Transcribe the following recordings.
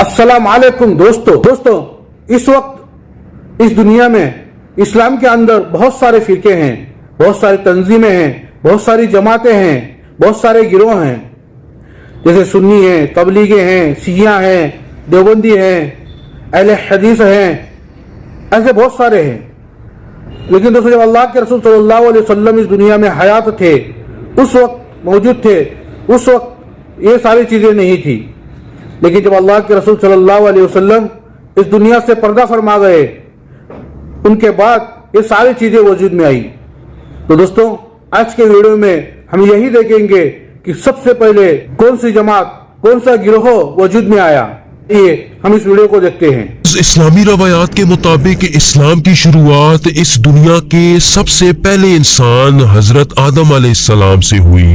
अस्सलाम वालेकुम दोस्तों इस वक्त इस दुनिया में इस्लाम के अंदर बहुत सारे फिरके हैं, बहुत सारी तंजीमें हैं, बहुत सारी जमातें हैं, बहुत सारे गिरोह हैं। जैसे सुन्नी हैं, तबलीगे हैं, शिया हैं, देवबंदी हैं, अहले हदीस हैं, ऐसे बहुत सारे हैं। लेकिन दोस्तों, जब अल्लाह के रसूल सल्लल्लाहु अलैहि वसल्लम इस दुनिया में हयात थे, उस वक्त मौजूद थे, उस वक्त ये सारी चीज़ें नहीं थी। लेकिन जब अल्लाह के रसूल सल्लल्लाहु अलैहि वसल्लम इस दुनिया से पर्दा फरमा गए, उनके बाद ये सारी चीज़ें वजूद में आई। तो दोस्तों, आज के वीडियो में हम यही देखेंगे कि सबसे पहले कौन सी जमात, कौन सा गिरोह वजूद में आया। ये हम इस वीडियो को देखते हैं। इस्लामी रवायात के मुताबिक इस्लाम की शुरुआत इस दुनिया के सबसे पहले इंसान हजरत आदम अलैहिस्सलाम से हुई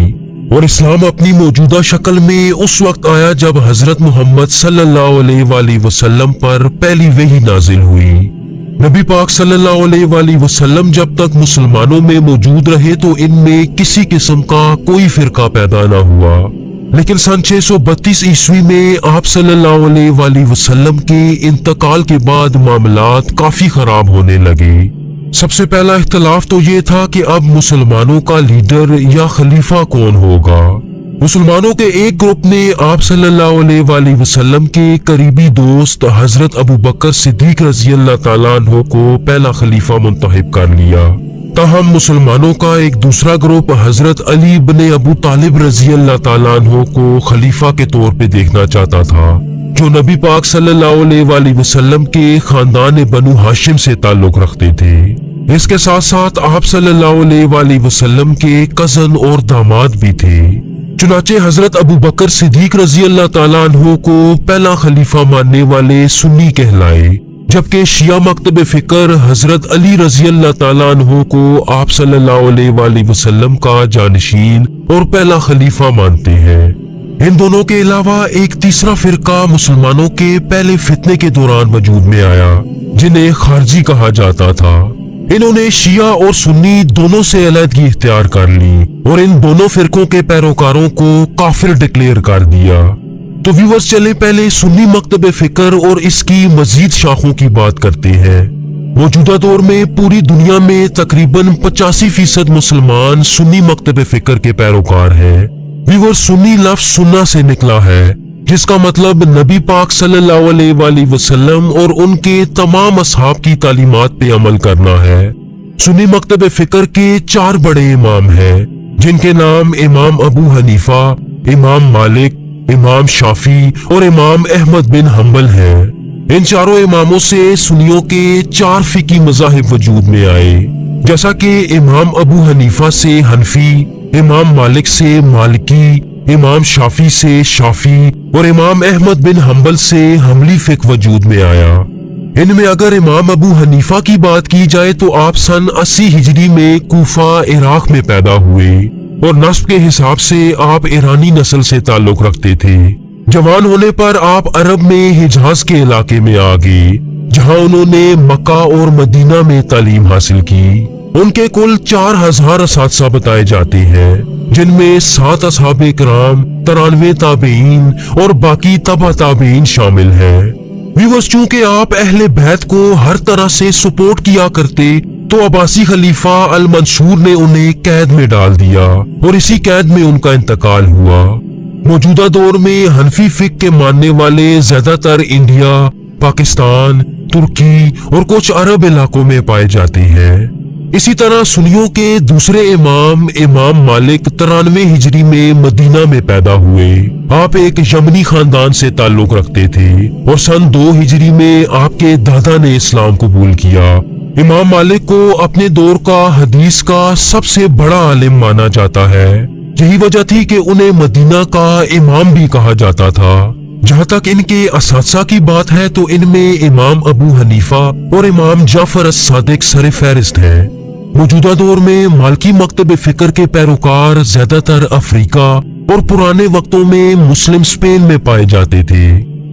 और इस्लाम अपनी मौजूदा शक्ल में उस वक्त आया जब हजरत मोहम्मद सल्लल्लाहु अलैहि वसल्लम पर पहली वही नाजिल हुई। नबी पाक सल्लल्लाहु अलैहि वसल्लम जब तक मुसलमानों में मौजूद रहे तो इनमें किसी किस्म का कोई फिरका पैदा न हुआ। लेकिन सन 632 ईस्वी में आप सल्लल्लाहु अलैहि वसल्लम के इंतकाल के बाद मामलात काफी खराब होने लगे। सबसे पहला इख्तलाफ तो ये था कि अब मुसलमानों का लीडर या खलीफा कौन होगा। मुसलमानों के एक ग्रुप ने आप सल्लल्लाहु अलैहि वसल्लम के करीबी दोस्त हजरत अबू बकर सिद्दीक रज़ी अल्लाह ताला अन्हु को पहला खलीफा मुंतखब कर लिया। ताहम मुसलमानों का एक दूसरा ग्रुप हजरत अली इब्ने अबू तालिब रज़ी अल्लाह ताला अन्हु को खलीफा के तौर पे देखना चाहता था, जो नबी पाक सल्लल्लाहु अलैहि वसल्लम के खानदान बनु हाशिम से ताल्लुक रखते थे। इसके साथ साथ आप सल्लल्लाहु अलैहि वसल्लम के कजन और दामाद भी थे। चुनाचे हजरत अबू बकर सिद्दीक रज़ी अल्लाह ताला अन्हु को पहला खलीफा मानने वाले सुन्नी कहलाए, जबकि शिया मकतब फिक्र हजरत अली रज़ी अल्लाह ताला अन्हु को आप सल्लल्लाहु अलैहि वसल्लम का जानशीन और पहला खलीफा मानते हैं। इन दोनों के अलावा एक तीसरा फिरका मुसलमानों के पहले फितने के दौरान वजूद में आया, जिन्हें खारजी कहा जाता था। इन्होंने शिया और सुन्नी दोनों से अलहदगी इख्तियार कर ली और इन दोनों फिरकों के पैरोकारों को काफिर डिक्लेयर कर दिया। तो व्यूअर्स, चले पहले सुन्नी मकतब फिक्र और इसकी मजीद शाखों की बात करते हैं। मौजूदा दौर में पूरी दुनिया में तकरीबन 85% मुसलमान सुन्नी मकतब फिक्र के पैरोकार हैं। व्यूअर्स, सुन्नी लफ्ज सुन्ना से निकला है, जिसका मतलब नबी पाक सल्लल्लाहु अलैहि वसल्लम और उनके तमाम असहाब की तालीमात पे अमल करना है। सुन्नी मकतब फिक्र के 4 बड़े इमाम हैं, जिनके नाम इमाम अबू हनीफा, इमाम मालिक, इमाम शाफी और इमाम अहमद बिन हम्बल हैं। इन चारों इमामों से सुन्नियों के 4 फिकी मज़ाहिब वजूद में आए, जैसा कि इमाम अबू हनीफा से हनफी, इमाम मालिक से मालिकी, इमाम शाफी से शाफी और इमाम अहमद बिन हम्बल से हम्बली फिक वजूद में आया। इनमें अगर इमाम अबू हनीफा की बात की जाए तो आप सन 80 हिजरी में कूफा इराक में पैदा हुए और नस्ब के हिसाब से आप ईरानी नस्ल से ताल्लुक रखते थे। जवान होने पर आप अरब में हिजाज के इलाके में आ गए, जहां उन्होंने मक्का और मदीना में तालीम हासिल की। उनके कुल 4000 असातिज़ा बताए जाते हैं, जिनमें 7 असहाबे किराम, 93 ताबईन और बाकी तबा ताबईन शामिल हैं। व्यूअर्स, चूंकि आप अहले बैत को हर तरह से सपोर्ट किया करते, तो अब्बासी खलीफा अल मंसूर ने उन्हें कैद में डाल दिया और इसी कैद में उनका इंतकाल हुआ। मौजूदा दौर में हनफी फिक के मानने वाले ज्यादातर इंडिया, पाकिस्तान, तुर्की और कुछ अरब इलाकों में पाए जाते हैं। इसी तरह सुन्नियों के दूसरे इमाम इमाम मालिक 93 हिजरी में मदीना में पैदा हुए। आप एक यमनी खानदान से ताल्लुक रखते थे और सन 2 हिजरी में आपके दादा ने इस्लाम कबूल किया। इमाम मालिक को अपने दौर का हदीस का सबसे बड़ा आलिम माना जाता है। यही वजह थी कि उन्हें मदीना का इमाम भी कहा जाता था। जहाँ तक इनके असातिज़ा की बात है तो इनमें इमाम अबू हनीफा और इमाम जाफर अस-सादिक सर फहरिस्त हैं। मौजूदा दौर में मालकी मकतब फिक्र के पैरोकार ज्यादातर अफ्रीका और पुराने वक्तों में मुस्लिम स्पेन में पाए जाते थे।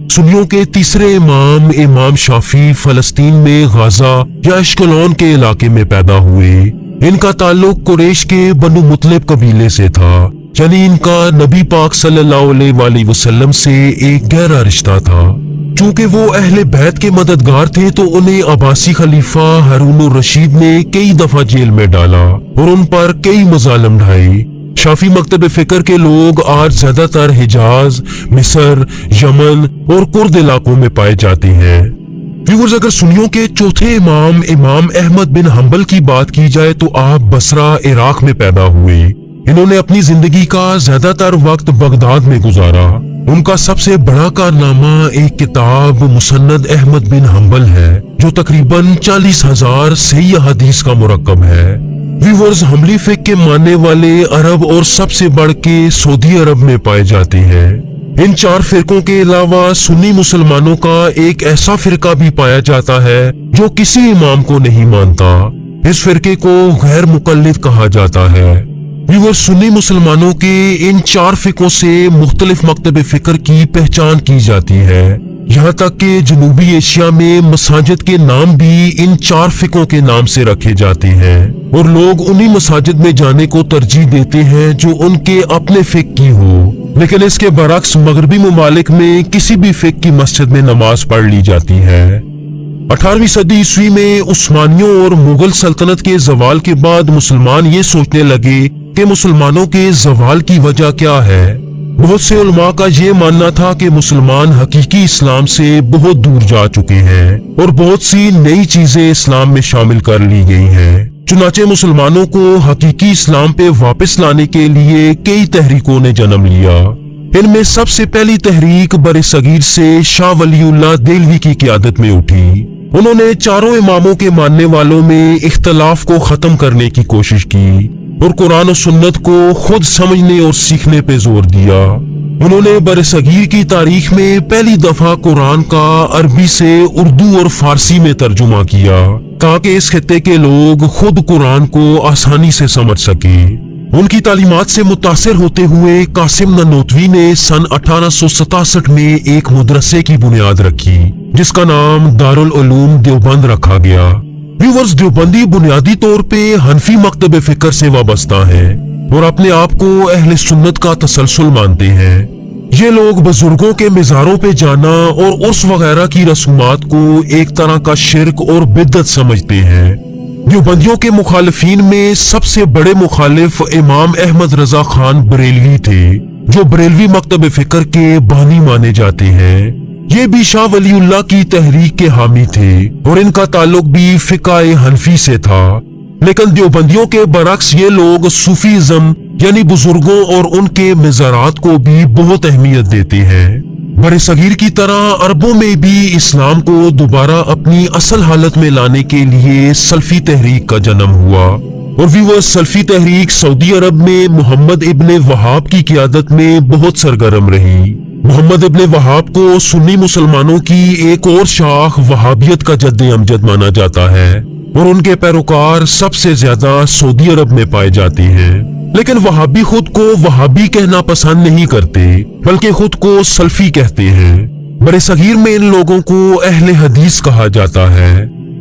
सुन्नियों के तीसरे इमाम इमाम शाफी फलस्तीन में गाजा या अश्कलोन के इलाके में पैदा हुए। इनका ताल्लुक कुरैश के बनु मुतलिब कबीले से था, यानी इनका नबी पाक सल्लल्लाहु अलैहि वसल्लम से एक गहरा रिश्ता था। چونکہ وہ اہل بیت کے مددگار تھے تو انہیں عباسی خلیفہ ہارون الرشید نے کئی دفعہ جیل میں ڈالا اور ان پر کئی مظالم ڈھائے۔ شافی مکتب فکر کے لوگ آج زیادہ تر حجاز، مصر، یمن اور کرد علاقوں میں پائے جاتے ہیں۔ ویورز، اگر سنیوں کے چوتھے امام احمد بن حنبل کی بات کی جائے تو آپ بصرہ عراق میں پیدا ہوئے۔ انہوں نے اپنی زندگی کا زیادہ تر وقت بغداد میں گزارا۔ ان کا سب سے بڑا کارنامہ ایک کتاب مسند احمد بن حنبل ہے جو تقریباً 40,000 صحیح احادیث کا مرکب ہے۔ ویورز، حنبلی فقہ کے ماننے والے عرب اور سب سے بڑھ کے سعودی عرب میں پائے جاتے ہیں۔ ان 4 فرقوں کے علاوہ سنی مسلمانوں کا ایک ایسا فرقہ بھی پایا جاتا ہے جو کسی امام کو نہیں مانتا۔ اس فرقے کو غیر مقلد کہا جاتا ہے۔ ویورز، سنی مسلمانوں کے ان 4 فرقوں سے مختلف مکتب فکر کی پہچان کی جاتی ہے، یہاں تک کہ جنوبی ایشیا میں مساجد کے نام بھی ان 4 فرقوں کے نام سے رکھے جاتے ہیں اور لوگ انہی مساجد میں جانے کو ترجیح دیتے ہیں جو ان کے اپنے فقہ کی ہو۔ لیکن اس کے برعکس مغربی ممالک میں کسی بھی فقہ کی مسجد میں نماز پڑھ لی جاتی ہے۔ 18ویں صدی عیسوی میں عثمانیوں اور مغل سلطنت کے زوال کے بعد مسلمان یہ سوچنے لگے کہ مسلمانوں کے زوال کی وجہ کیا ہے۔ بہت سے علماء کا یہ ماننا تھا کہ مسلمان حقیقی اسلام سے بہت دور جا چکے ہیں اور بہت سی نئی چیزیں اسلام میں شامل کر لی گئی ہیں۔ چنانچہ مسلمانوں کو حقیقی اسلام پہ واپس لانے کے لیے کئی تحریکوں نے جنم لیا۔ ان میں سب سے پہلی تحریک برصغیر سے شاہ ولی اللہ دہلوی کی قیادت میں اٹھی۔ انہوں نے 4 اماموں کے ماننے والوں میں اختلاف کو ختم کرنے کی کوشش کی اور قرآن و سنت کو خود سمجھنے اور سیکھنے پہ زور دیا۔ انہوں نے برصغیر کی تاریخ میں پہلی دفعہ قرآن کا عربی سے اردو اور فارسی میں ترجمہ کیا تاکہ اس خطے کے لوگ خود قرآن کو آسانی سے سمجھ سکیں۔ ان کی تعلیمات سے متاثر ہوتے ہوئے قاسم نانوتوی نے سن 1867 میں ایک مدرسے کی بنیاد رکھی جس کا نام دارالعلوم دیوبند رکھا گیا۔ ویورز، دیوبندی بنیادی طور پہ حنفی مکتب فکر سے وابستہ ہیں اور اپنے آپ کو اہل سنت کا تسلسل مانتے ہیں۔ یہ لوگ بزرگوں کے مزاروں پہ جانا اور عرس وغیرہ کی رسومات کو ایک طرح کا شرک اور بدعت سمجھتے ہیں۔ دیوبندیوں کے مخالفین میں سب سے بڑے مخالف امام احمد رضا خان بریلوی تھے جو بریلوی مکتب فکر کے بانی مانے جاتے ہیں۔ یہ بھی شاہ ولی اللہ کی تحریک کے حامی تھے اور ان کا تعلق بھی فقہ حنفی سے تھا۔ لیکن دیوبندیوں کے برعکس یہ لوگ صوفیزم یعنی بزرگوں اور ان کے مزارات کو بھی بہت اہمیت دیتے ہیں۔ برصغیر کی طرح عربوں میں بھی اسلام کو دوبارہ اپنی اصل حالت میں لانے کے لیے سلفی تحریک کا جنم ہوا اور وہ سلفی تحریک سعودی عرب میں محمد ابن وہاب کی قیادت میں بہت سرگرم رہی۔ محمد ابن وہاب کو سنی مسلمانوں کی ایک اور شاخ وہابیت کا جد امجد مانا جاتا ہے اور ان کے پیروکار سب سے زیادہ سعودی عرب میں پائے جاتے ہیں۔ لیکن وہابی خود کو وہابی کہنا پسند نہیں کرتے بلکہ خود کو سلفی کہتے ہیں۔ برصغیر میں ان لوگوں کو اہل حدیث کہا جاتا ہے۔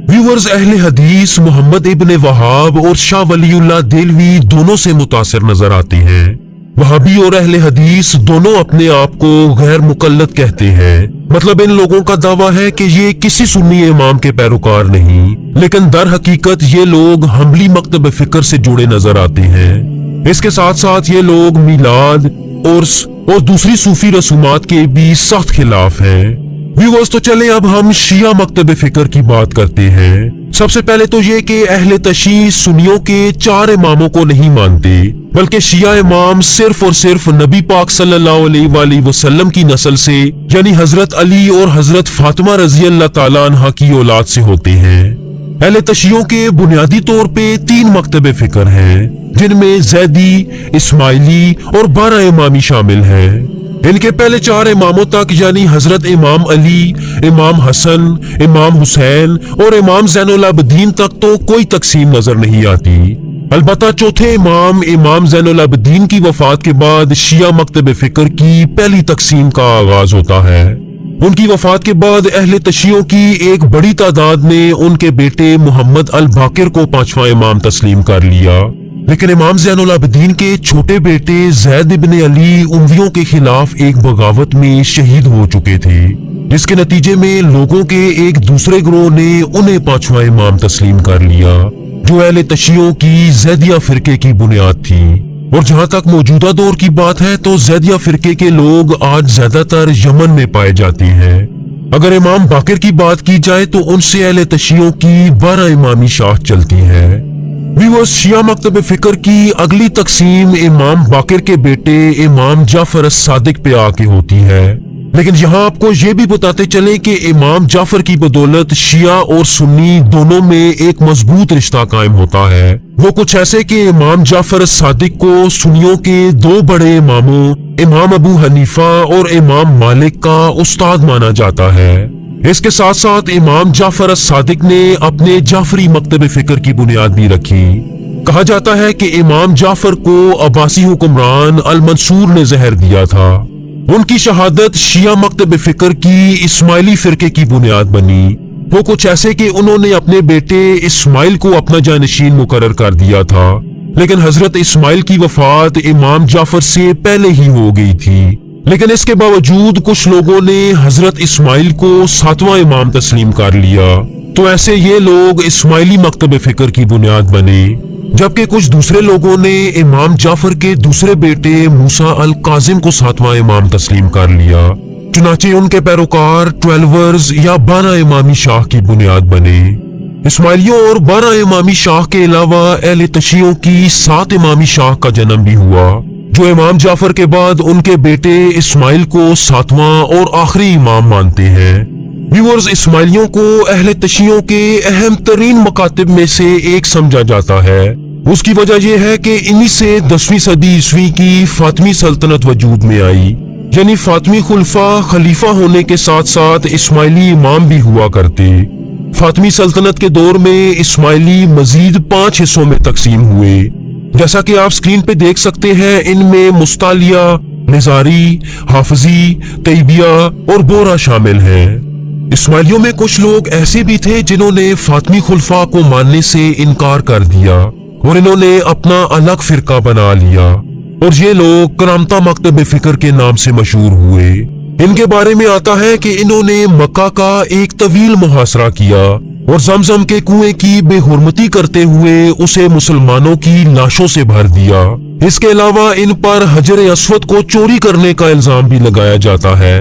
ویورز، اہل حدیث محمد ابن وہاب اور شاہ ولی اللہ دہلوی دونوں سے متاثر نظر آتے ہیں۔ وہابی اور اہل حدیث دونوں اپنے آپ کو غیر مقلد کہتے ہیں، مطلب ان لوگوں کا دعویٰ ہے کہ یہ کسی سنی امام کے پیروکار نہیں، لیکن در حقیقت یہ لوگ حنبلی مکتب فکر سے جڑے نظر آتے ہیں۔ اس کے ساتھ ساتھ یہ لوگ میلاد، عرس اور دوسری صوفی رسومات کے بھی سخت خلاف ہیں۔ ویورز، تو چلیں اب ہم شیعہ مکتب فکر کی بات کرتے ہیں۔ سب سے پہلے تو یہ کہ اہل تشیع سنیوں کے 4 اماموں کو نہیں مانتے بلکہ شیعہ امام صرف اور صرف نبی پاک صلی اللہ علیہ وآلہ وسلم کی نسل سے یعنی حضرت علی اور حضرت فاطمہ رضی اللہ تعالیٰ عنہ کی اولاد سے ہوتے ہیں۔ اہل تشیعوں کے بنیادی طور پہ 3 مکتب فکر ہیں جن میں زیدی، اسماعیلی اور 12 امامی شامل ہیں۔ ان کے پہلے 4 اماموں تک یعنی حضرت امام علی، امام حسن، امام حسین اور امام زین العابدین تک تو کوئی تقسیم نظر نہیں آتی۔ البتہ چوتھے امام، امام زین العابدین کی وفات کے بعد شیعہ مکتب فکر کی پہلی تقسیم کا آغاز ہوتا ہے۔ ان کی وفات کے بعد اہل تشیعوں کی ایک بڑی تعداد نے ان کے بیٹے محمد الباقر کو 5واں امام تسلیم کر لیا۔ लेकिन इमाम ज़ैनुल आबिदीन के छोटे बेटे ज़ैद इब्न अली उमवियों के खिलाफ एक बगावत में शहीद हो चुके थे, जिसके नतीजे में लोगों के एक दूसरे गिरोह ने उन्हें पांचवा इमाम तस्लीम कर लिया, जो अहले तशियों की ज़ैदिया फिरके की बुनियाद थी। और जहां तक मौजूदा दौर की बात है तो ज़ैदिया फिरके के लोग आज ज्यादातर यमन में पाए जाते हैं। अगर इमाम बाकिर की बात की जाए तो उनसे अहले तशियों की 12 इमामी शाख चलती है। व्यूअर्स, शिया मकतब फिक्र की अगली तकसीम इमाम बाकिर के बेटे इमाम जाफर सादिक पे आके होती है। लेकिन यहाँ आपको ये भी बताते चले कि इमाम जाफर की बदौलत शिया और सुन्नी दोनों में एक मजबूत रिश्ता कायम होता है। वो कुछ ऐसे कि इमाम जाफर सादिक को सुन्नियों के 2 बड़े इमामों इमाम अबू हनीफा और इमाम मालिक का उस्ताद माना जाता है। इसके साथ साथ इमाम जाफर सादिक ने अपने जाफरी मकतब फिक्र की बुनियाद भी रखी। कहा जाता है कि इमाम जाफर को अब्बासी हुक्मरान अल मंसूर ने जहर दिया था। उनकी शहादत शिया मकतब फिक्र की इस्माइली फिरके की बुनियाद बनी। वो कुछ ऐसे कि उन्होंने अपने बेटे इस्माइल को अपना जानशीन मुकर्रर कर दिया था, लेकिन हजरत इस्माइल की वफात इमाम जाफर से पहले ही हो गई थी। लेकिन इसके बावजूद कुछ लोगों ने हजरत इस्माइल को 7वां इमाम तस्लीम कर लिया, तो ऐसे ये लोग इस्माइली मकतब फिक्र की बुनियाद बने। जबकि कुछ दूसरे लोगों ने इमाम जाफर के दूसरे बेटे मूसा अल काजिम को 7वां इमाम तस्लीम कर लिया। चुनाचे उनके पैरोकार 12 या 12 इमामी शाह की बुनियाद बने। इस्माइलियों और 12 इमामी शाह के अलावा अहले तशियों की 7 इमामी शाह का जन्म भी हुआ, जो इमाम जाफर के बाद उनके बेटे इस्माइल को 7वां और आखिरी इमाम मानते हैं। व्यूअर्स, इस्माइलियों को अहले तशियों के अहम तरीन मकातिब में से एक समझा जाता है। उसकी वजह यह है कि इन्हीं से 10वीं सदी ईस्वी की फातमी सल्तनत वजूद में आई, यानी फातमी खुलफा खलीफा होने के साथ साथ इस्माइली इमाम भी हुआ करते। फातमी सल्तनत के दौर में इस्माइली मजीद 5 हिस्सों में तकसीम हुए, जैसा कि आप स्क्रीन पे देख सकते हैं। इनमें मुस्तालिया, निजारी, हाफजी, तैबिया और बोरा शामिल हैं। इस्माइलियों में कुछ लोग ऐसे भी थे जिन्होंने फातमी खुलफा को मानने से इनकार कर दिया और इन्होंने अपना अलग फिरका बना लिया, और ये लोग करामता मकतब फिक्र के नाम से मशहूर हुए। इनके बारे में आता है कि इन्होंने मक्का का एक तवील मुहासरा किया और जमजम के कुएं की बेहुरमती करते हुए उसे मुसलमानों की लाशों से भर दिया। इसके अलावा इन पर हजर अस्वद को चोरी करने का इल्जाम भी लगाया जाता है।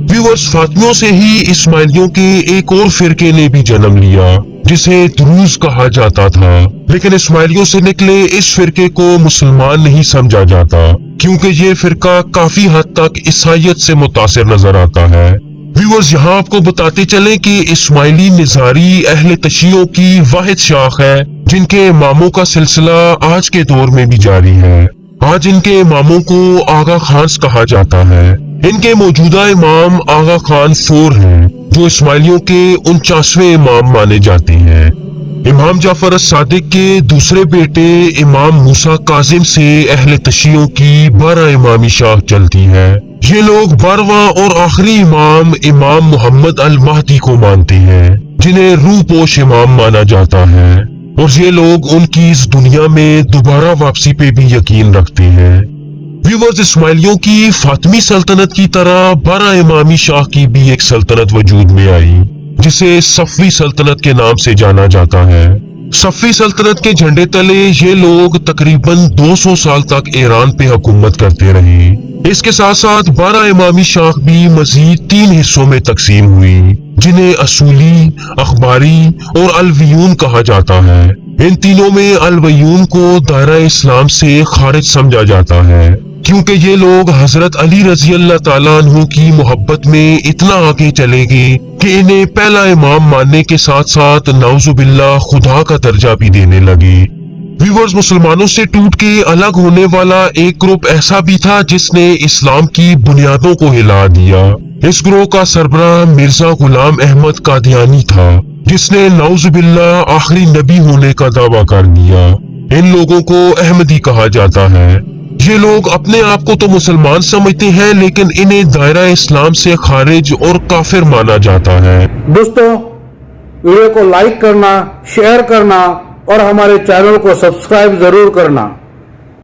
व्यूअर्स, फातमियों से ही इस्माइलियों के एक और फिरके ने भी जन्म लिया, जिसे दुरूज कहा जाता था। लेकिन इस्माइलियों से निकले इस फिरके को मुसलमान नहीं समझा जाता, क्योंकि ये फिरका काफी हद तक ईसाईयत से मुतासिर नजर आता है। व्यूअर्स, यहाँ आपको बताते चले कि इस्माइली निजारी अहले तशियों की वाहिद शाख है जिनके इमामों का सिलसिला आज के दौर में भी जारी है। आज इनके इमामों को आगा खान कहा जाता है। इनके मौजूदा इमाम आगा खान 4 हैं, जो इस्माइलियों के 49वें इमाम माने जाते हैं। इमाम जाफर सादिक के दूसरे बेटे इमाम मूसा काजिम से अहले तशियों की 12 इमामी शाख चलती है। ये लोग 12वां और आखिरी इमाम इमाम मोहम्मद अल महदी को मानते हैं, जिन्हें रूह पोश इमाम माना जाता है, और ये लोग उनकी इस दुनिया में दोबारा वापसी पे भी यकीन रखते हैं। व्यूअर्स, इस्माइलियों की फातमी सल्तनत की तरह 12 इमामी शाह की भी एक सल्तनत वजूद में आई, जिसे सफवी सल्तनत के नाम से जाना जाता है। सफवी सल्तनत के झंडे तले ये लोग तकरीबन 200 साल तक ईरान पे हुकूमत करते रहे। इसके साथ साथ 12 इमामी शाख भी मजीद 3 हिस्सों में तकसीम हुई, जिन्हें असूली, अखबारी और अलवियून कहा जाता है। इन तीनों में अलवियून को दायरा इस्लाम से खारिज समझा जाता है, क्योंकि ये लोग हजरत अली रजी अल्लाह ताला अन्हु की मोहब्बत में इतना आगे चले गए कि इन्हें पहला इमाम मानने के साथ साथ नाउजुबिल्लाह खुदा का दर्जा भी देने लगे। व्यूअर्स, मुसलमानों से टूट के अलग होने वाला एक ग्रुप ऐसा भी था जिसने इस्लाम की बुनियादों को हिला दिया। इस ग्रोह का सरबराह मिर्जा गुलाम अहमद कादियानी था, जिसने नाउजुबिल्लाह आखिरी नबी होने का दावा कर दिया। इन लोगों को अहमदी कहा जाता है। ये लोग अपने आप को तो मुसलमान समझते हैं, लेकिन इन्हें दायरा इस्लाम से खारिज और काफिर माना जाता है। दोस्तों, वीडियो को लाइक करना, शेयर करना اور ہمارے چینل کو سبسکرائب ضرور کرنا.